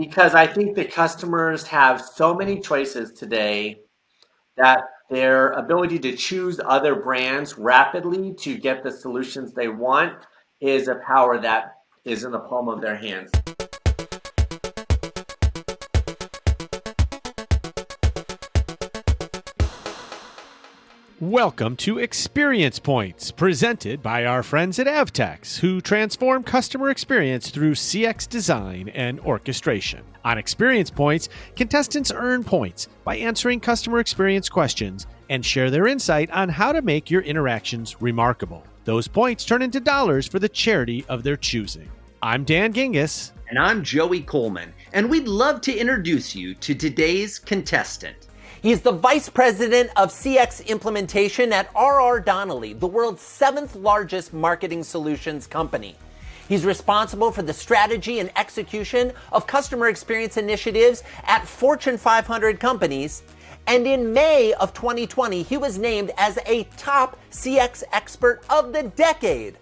because I think the customers have so many choices today that their ability to choose other brands rapidly to get the solutions they want is a power that is in the palm of their hands. Welcome to Experience Points, presented by our friends at Avtex, who transform customer experience through CX design and orchestration. On Experience Points, contestants earn points by answering customer experience questions and share their insight on how to make your interactions remarkable. Those points turn into dollars for the charity of their choosing. I'm Dan Gingiss. And I'm Joey Coleman, and we'd love to introduce you to today's contestant. He's the Vice President of CX Implementation at R.R. Donnelley, the world's 7th largest marketing solutions company. He's responsible for the strategy and execution of customer experience initiatives at Fortune 500 companies. And in May of 2020, he was named as a top CX expert of the decade.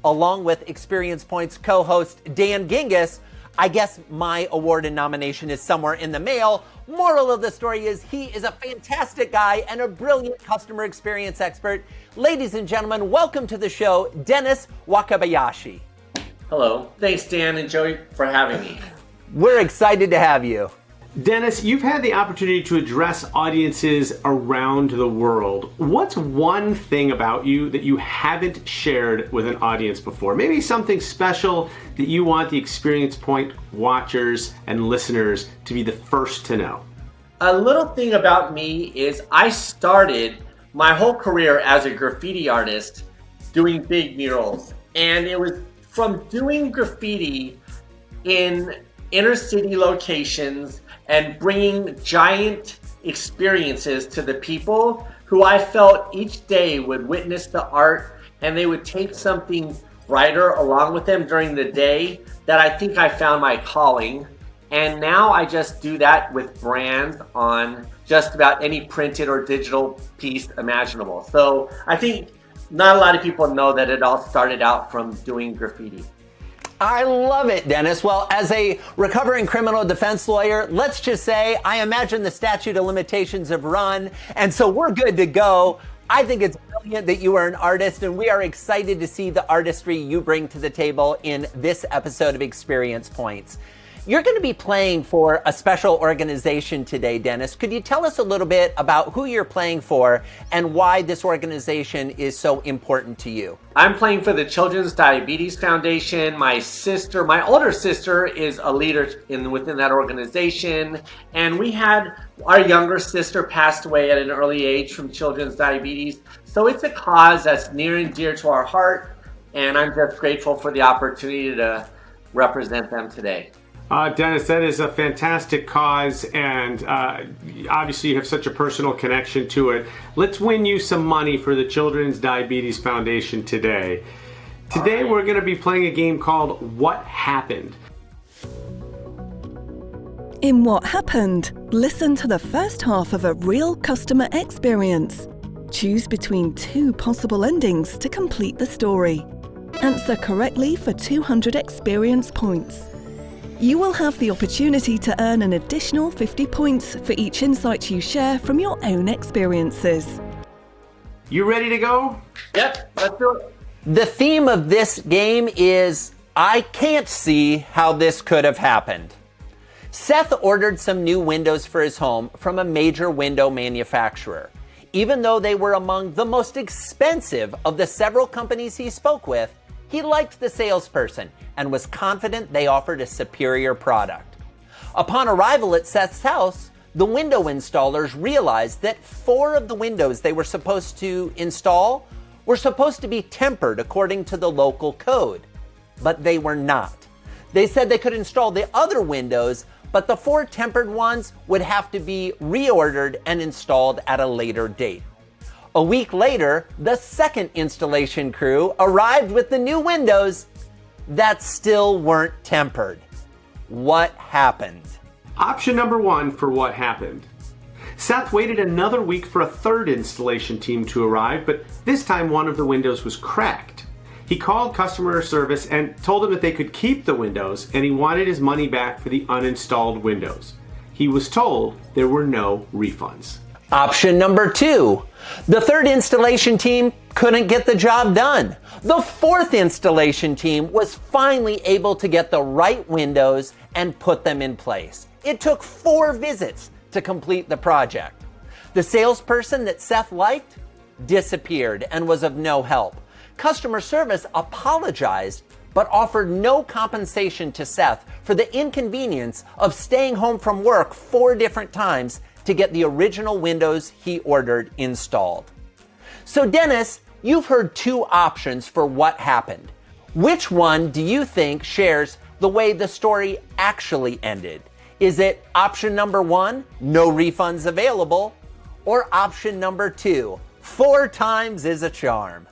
Along with Experience Points co-host Dan Gingiss, I guess my award and nomination is somewhere in the mail. Moral of the story is he is a fantastic guy and a brilliant customer experience expert. Ladies and gentlemen, welcome to the show, Dennis Wakabayashi. Hello. Thanks, Dan and Joey, for having me. We're excited to have you. Dennis, you've had the opportunity to address audiences around the world. What's one thing about you that you haven't shared with an audience before? Maybe something special that you want the Experience Point watchers and listeners to be the first to know. A little thing about me is I started my whole career as a graffiti artist doing big murals. And it was from doing graffiti in inner city locations and bringing giant experiences to the people who I felt each day would witness the art, and they would take something brighter along with them during the day, that I think I found my calling. And now I just do that with brands on just about any printed or digital piece imaginable. So I think not a lot of people know that it all started out from doing graffiti. I love it, Dennis. Well, as a recovering criminal defense lawyer, let's just say I imagine the statute of limitations have run, and so we're good to go. I think it's brilliant that you are an artist, and we are excited to see the artistry you bring to the table in this episode of Experience Points. You're going to be playing for a special organization today, Dennis. Could you tell us a little bit about who you're playing for and why this organization is so important to you? I'm playing for the Children's Diabetes Foundation. My older sister is a leader within that organization. And we had our younger sister passed away at an early age from children's diabetes. So it's a cause that's near and dear to our heart. And I'm just grateful for the opportunity to represent them today. Dennis, that is a fantastic cause, and obviously you have such a personal connection to it. Let's win you some money for the Children's Diabetes Foundation today. Today we're going to be playing a game called What Happened? In What Happened, listen to the first half of a real customer experience. Choose between 2 possible endings to complete the story. Answer correctly for 200 experience points. You will have the opportunity to earn an additional 50 points for each insight you share from your own experiences. You ready to go? Yep, let's do it. The theme of this game is, I can't see how this could have happened. Seth ordered some new windows for his home from a major window manufacturer. Even though they were among the most expensive of the several companies he spoke with, he liked the salesperson and was confident they offered a superior product. Upon arrival at Seth's house, the window installers realized that 4 of the windows they were supposed to install were supposed to be tempered according to the local code, but they were not. They said they could install the other windows, but the 4 tempered ones would have to be reordered and installed at a later date. A week later, the second installation crew arrived with the new windows that still weren't tempered. What happened? Option number 1 for what happened. Seth waited another week for a third installation team to arrive, but this time one of the windows was cracked. He called customer service and told them that they could keep the windows and he wanted his money back for the uninstalled windows. He was told there were no refunds. Option number 2. The third installation team couldn't get the job done. The fourth installation team was finally able to get the right windows and put them in place. It took 4 visits to complete the project. The salesperson that Seth liked disappeared and was of no help. Customer service apologized but offered no compensation to Seth for the inconvenience of staying home from work 4 different times to get the original windows he ordered installed. So Dennis, you've heard 2 options for what happened. Which one do you think shares the way the story actually ended? Is it option number 1, no refunds available, or option number 2, 4 times is a charm?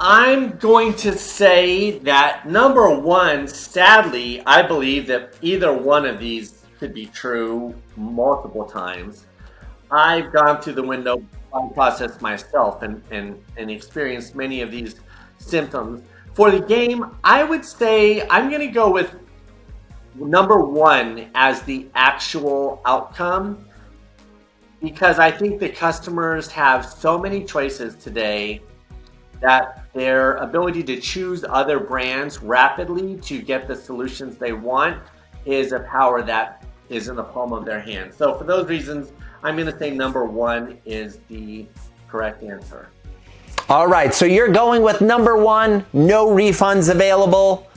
I'm going to say that number 1, sadly, I believe that either one of these could be true multiple times. I've gone through the window process myself and experienced many of these symptoms. For the game, I would say I'm going to go with number 1 as the actual outcome, because I think the customers have so many choices today that their ability to choose other brands rapidly to get the solutions they want is a power that is in the palm of their hand. So for those reasons, I'm going to say number 1 is the correct answer. All right, so you're going with number 1, no refunds available.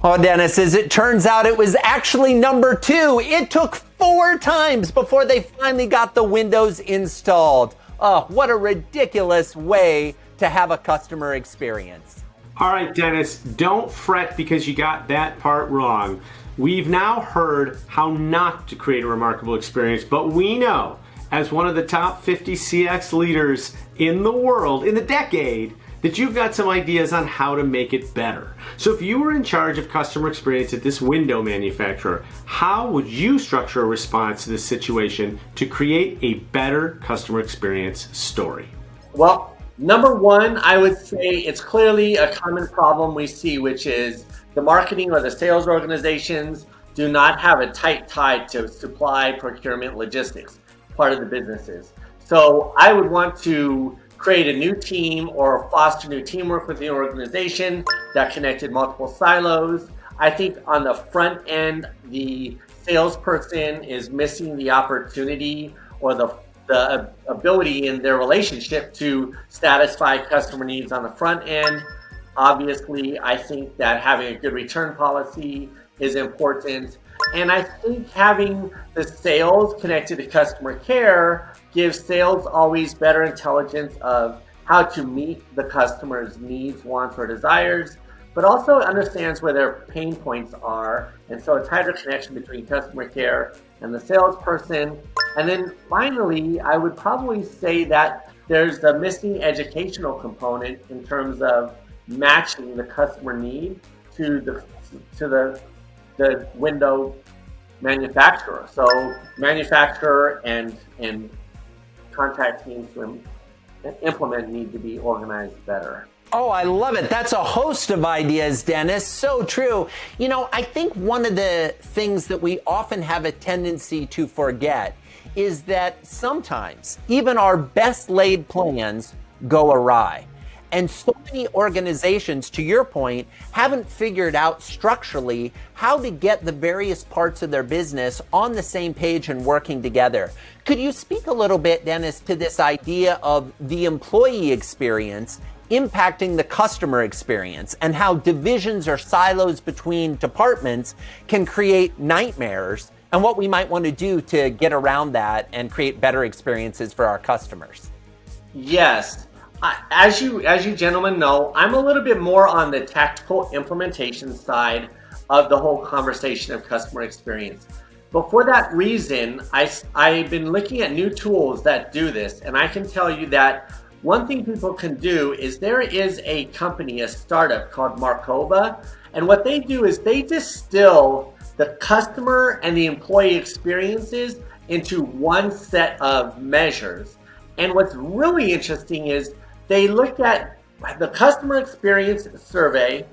Oh, Dennis, as it turns out, it was actually number 2. It took 4 times before they finally got the windows installed. Oh, what a ridiculous way to have a customer experience. All right, Dennis, don't fret because you got that part wrong. We've now heard how not to create a remarkable experience, but we know, as one of the top 50 CX leaders in the world, in the decade, that you've got some ideas on how to make it better. So if you were in charge of customer experience at this window manufacturer, how would you structure a response to this situation to create a better customer experience story? Well, number 1, I would say it's clearly a common problem we see, which is the marketing or the sales organizations do not have a tight tie to supply, procurement, logistics, part of the businesses. So I would want to create a new team or foster new teamwork within the organization that connected multiple silos. I think on the front end, the salesperson is missing the opportunity or the ability in their relationship to satisfy customer needs on the front end. Obviously, I think that having a good return policy is important. And I think having the sales connected to customer care gives sales always better intelligence of how to meet the customer's needs, wants, or desires, but also understands where their pain points are. And so a tighter connection between customer care and the salesperson. And then finally, I would probably say that there's the missing educational component in terms of matching the customer need to the window manufacturer. So manufacturer and contract teams to implement need to be organized better. Oh, I love it. That's a host of ideas, Dennis. So true. You know, I think one of the things that we often have a tendency to forget is that sometimes even our best laid plans go awry. And so many organizations, to your point, haven't figured out structurally how to get the various parts of their business on the same page and working together. Could you speak a little bit, Dennis, to this idea of the employee experience impacting the customer experience and how divisions or silos between departments can create nightmares and what we might want to do to get around that and create better experiences for our customers? Yes. As you gentlemen know, I'm a little bit more on the tactical implementation side of the whole conversation of customer experience. But for that reason, I've been looking at new tools that do this, and I can tell you that one thing people can do is there is a company, a startup called Markova, and what they do is they distill the customer and the employee experiences into one set of measures. And what's really interesting is they look at the customer experience survey,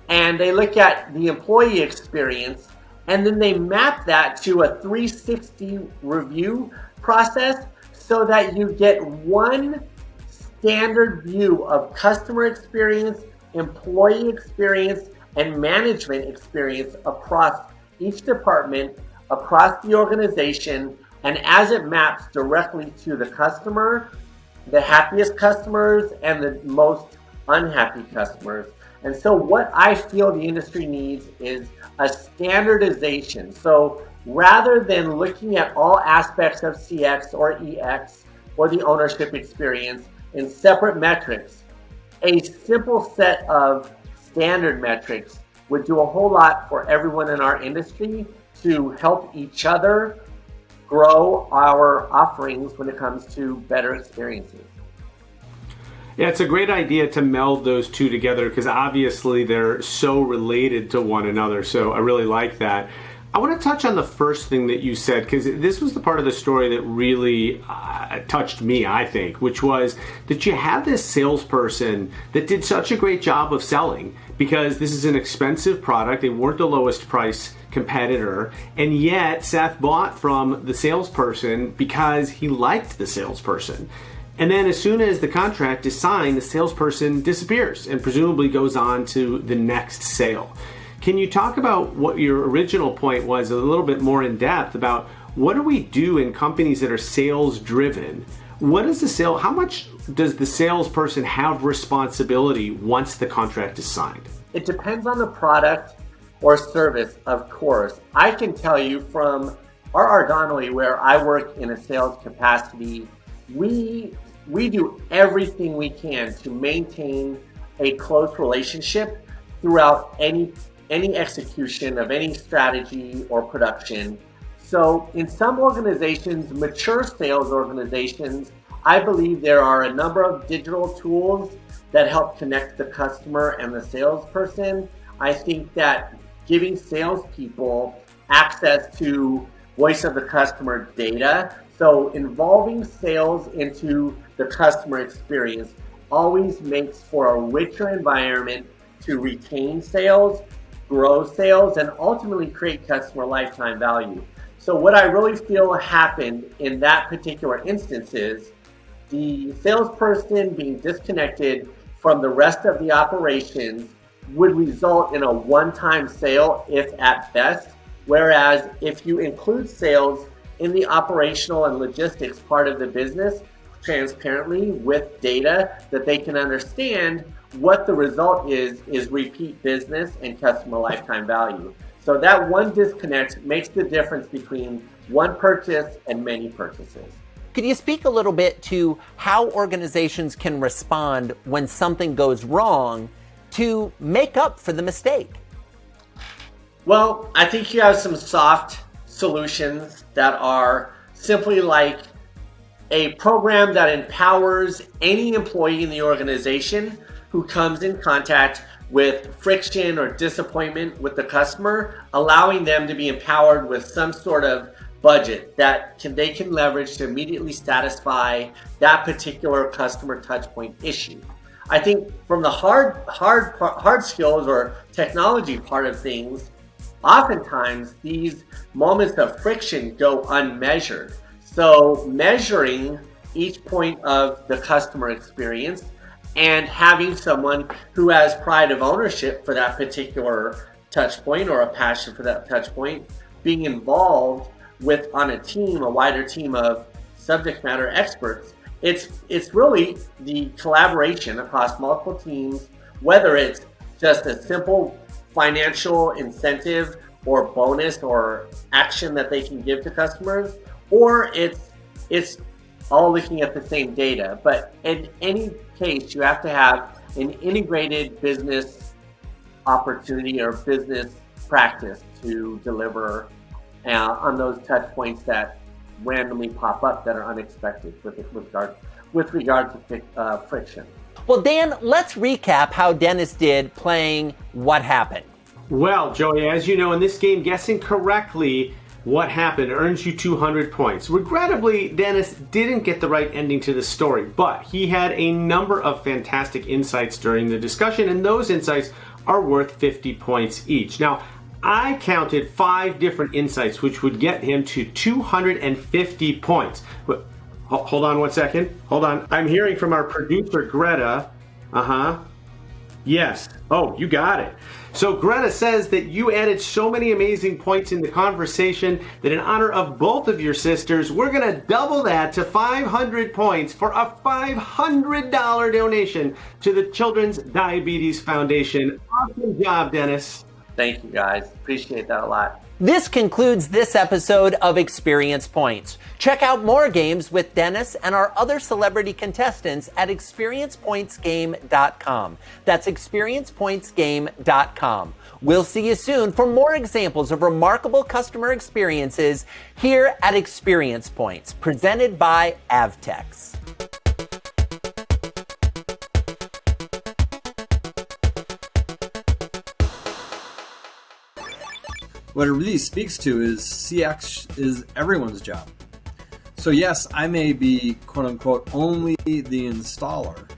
and they look at the employee experience, and then they map that to a 360 review process so that you get one standard view of customer experience, employee experience, and management experience across each department, across the organization, and as it maps directly to the customer, the happiest customers and the most unhappy customers. And so what I feel the industry needs is a standardization. So rather than looking at all aspects of CX or EX or the ownership experience in separate metrics, a simple set of standard metrics would do a whole lot for everyone in our industry to help each other grow our offerings when it comes to better experiences. Yeah, it's a great idea to meld those two together because obviously they're so related to one another. So I really like that. I want to touch on the first thing that you said because this was the part of the story that really touched me, I think, which was that you have this salesperson that did such a great job of selling because this is an expensive product. They weren't the lowest price competitor, and yet Seth bought from the salesperson because he liked the salesperson. And then as soon as the contract is signed, the salesperson disappears and presumably goes on to the next sale. Can you talk about what your original point was a little bit more in depth about what do we do in companies that are sales driven? How much does the salesperson have responsibility once the contract is signed? It depends on the product or service, of course. I can tell you from R.R. Donnelley, where I work in a sales capacity, we do everything we can to maintain a close relationship throughout any execution of any strategy or production. So in some organizations, mature sales organizations, I believe there are a number of digital tools that help connect the customer and the salesperson. I think that giving salespeople access to voice of the customer data, so involving sales into the customer experience always makes for a richer environment to retain sales, grow sales, and ultimately create customer lifetime value. So what I really feel happened in that particular instance is the salesperson being disconnected from the rest of the operations would result in a one-time sale, if at best. Whereas if you include sales in the operational and logistics part of the business transparently with data that they can understand, what the result is repeat business and customer lifetime value. So that one disconnect makes the difference between one purchase and many purchases. Could you speak a little bit to how organizations can respond when something goes wrong to make up for the mistake? Well, I think you have some soft solutions that are simply like a program that empowers any employee in the organization who comes in contact with friction or disappointment with the customer, allowing them to be empowered with some sort of budget that they can leverage to immediately satisfy that particular customer touchpoint issue. I think from the hard skills or technology part of things, oftentimes these moments of friction go unmeasured. So measuring each point of the customer experience and having someone who has pride of ownership for that particular touch point or a passion for that touch point, being involved with on a wider team of subject matter experts. It's really the collaboration across multiple teams, whether it's just a simple financial incentive or bonus or action that they can give to customers, or it's all looking at the same data. But in any case, you have to have an integrated business opportunity or business practice to deliver on those touch points that randomly pop up that are unexpected with regard to friction. Well, Dan, let's recap how Dennis did playing What Happened. Well, Joey, as you know, in this game, guessing correctly What happened earns you 200 points. Regrettably, Dennis didn't get the right ending to the story, but he had a number of fantastic insights during the discussion, and those insights are worth 50 points each. Now, I counted 5 different insights which would get him to 250 points. But, hold on one second. Hold on. I'm hearing from our producer, Greta. Yes. Oh, you got it. So Greta says that you added so many amazing points in the conversation that in honor of both of your sisters, we're going to double that to 500 points for a $500 donation to the Children's Diabetes Foundation. Awesome job, Dennis. Thank you, guys. Appreciate that a lot. This concludes this episode of Experience Points. Check out more games with Dennis and our other celebrity contestants at experiencepointsgame.com. That's experiencepointsgame.com. We'll see you soon for more examples of remarkable customer experiences here at Experience Points, presented by Avtex. What it really speaks to is CX is everyone's job. So yes, I may be quote unquote only the installer,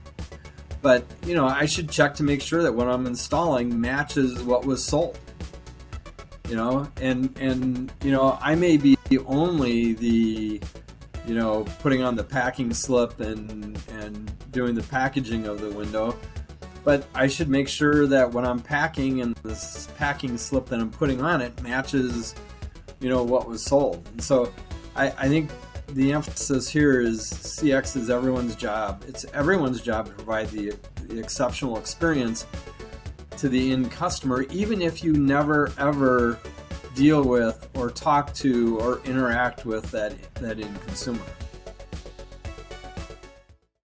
but I should check to make sure that what I'm installing matches what was sold. And I may be only the putting on the packing slip and doing the packaging of the window. But I should make sure that when I'm packing and this packing slip that I'm putting on it matches, what was sold. And so I think the emphasis here is CX is everyone's job. It's everyone's job to provide the exceptional experience to the end customer, even if you never ever deal with or talk to or interact with that end consumer.